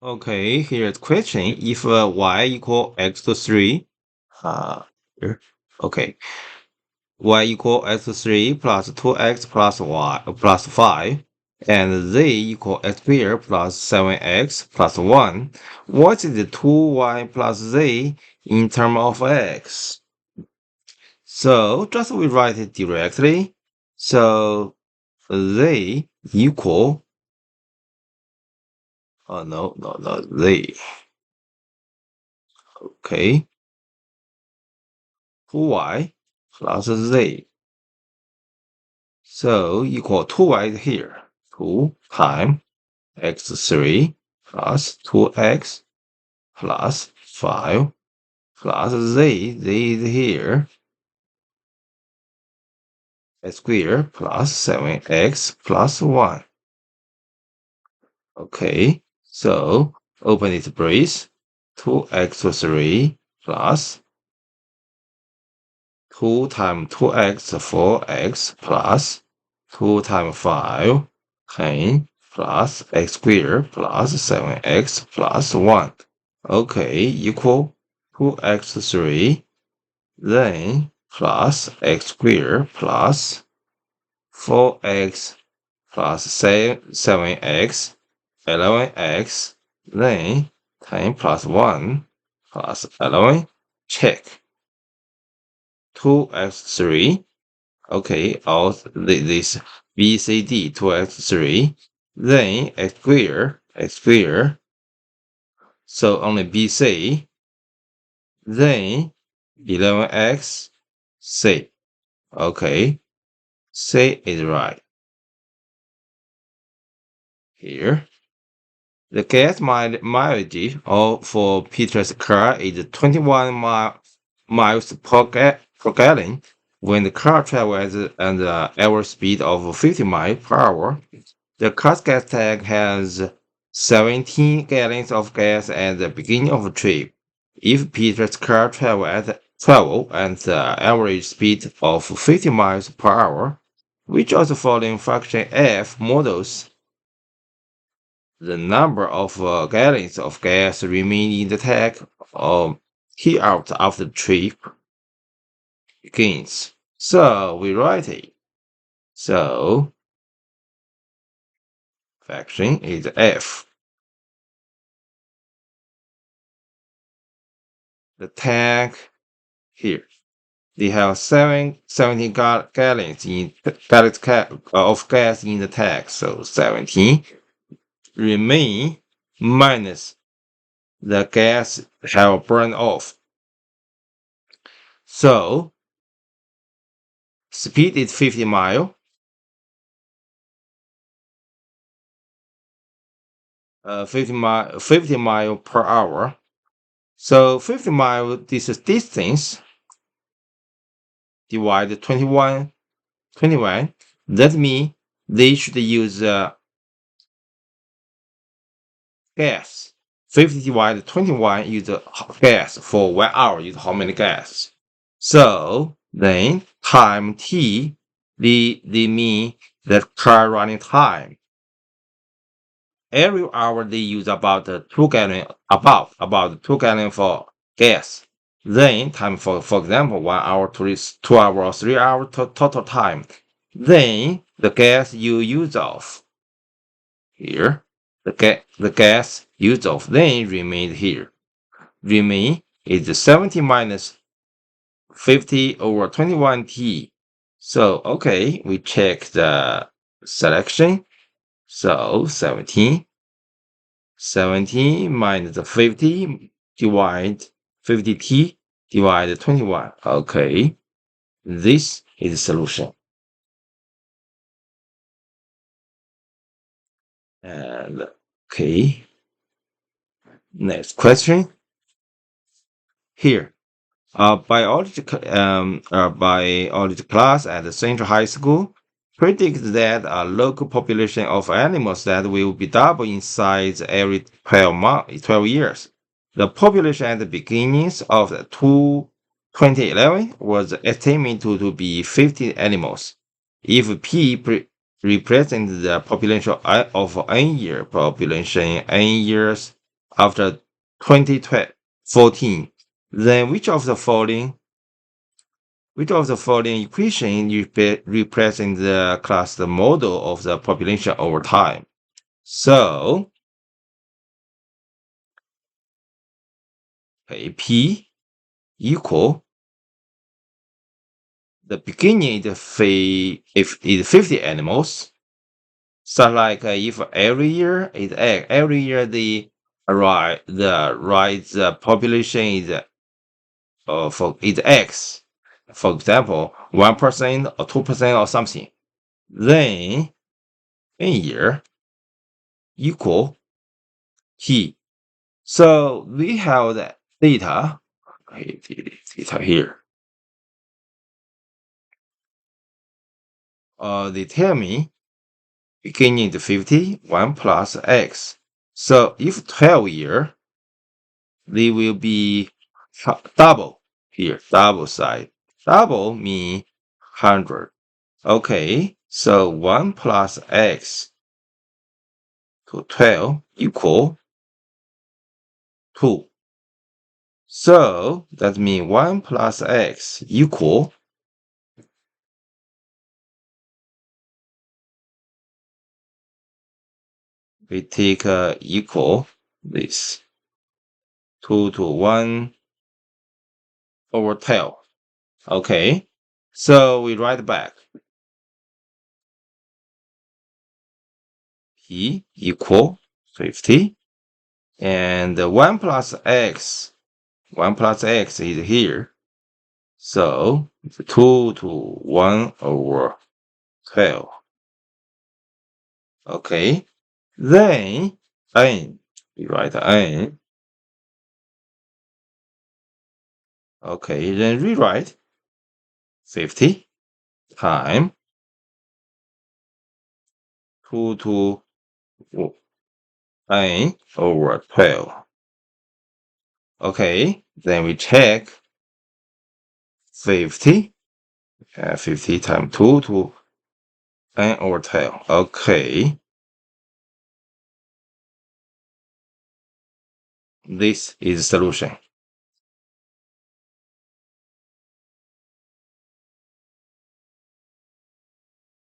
Okay, here's the question. If y equal x to 3, uh, here. Okay, y equal x to 3 plus 2x plus y plus 5, and z equal x squared plus 7x plus 1. What is the 2y plus z in terms of x? So just we write it directly. So z equal, oh no, z, okay, 2y plus z. So equal 2y here. 2 times x3 plus 2x plus 5 plus z is here. X squared plus 7x plus 1. Okay, so open its brace. 2x3 plus 2 times 2x 4x plus 2 times 5 10 plus x squared plus 7x plus 1. Okay, equal 2x3 then plus x squared plus 4x plus 7x 11x then 10 plus 1 plus 11. Check. 2x3. Okay, all this BCD 2x3, then x squared, so only BC, then 11x C. Okay, C is right. Here, the gas mileage for Peter's car is 21 miles per gallon. When the car travels at an average speed of 50 miles per hour, the car's gas tank has 17 gallons of gas at the beginning of the trip. If Peter's car travel at the average speed of 50 miles per hour, which of the following function F models the number of gallons of gas remaining in the tank hereafter after the trip begins. So we write it. So fraction is F. The tank here. They have 17 gallons of gas in the tank. So 17 remain minus the gas have burned off. So speed is 50 mile. 50 mile per hour. So 50 mile this is distance divide 21. That means they should use gas. 50 divided 21 use gas for 1 hour use how many gas? So then time t they mean the car running time. Every hour they use about 2 gallon about 2 gallon for gas. Then time for example 1 hour to 2 hours 3 hours total time. Then the gas you use off here. The gas used off then remain here. Remain is 70 minus 50 over 21t. So okay, we check the selection. So 17 minus 50 divide 50t divide 21. Okay, this is the solution. And okay, next question. Here, biology class at the Central High School predicts that a local population of animals that will be double in size every 12 years. The population at the beginnings of 2011 was estimated to be 50 animals. If represents the population of n year population n years after 2014, then which of the following equation represent the cluster model of the population over time? So, P equal the beginning is 50 animals. So like if every year the population is is X. For example, 1% or 2% or something. Then in year equal T. So we have the data. Data here. They tell me beginning to 50, 1 plus X. So if 12 year, they will be double here, double side. Double mean 100. Okay, so 1 plus X to 12 equal 2. So that means 1 plus X equal we take equal this 2 to 1 over 12. Okay, so we write back P equal 50 and 1 plus X is here. So 2 to 1 over 12. Okay, then N, we write N. Okay, then rewrite 50 times 2 to N over 12. Okay, then we check 50. 50 times 2 to N over 12. Okay, this is solution.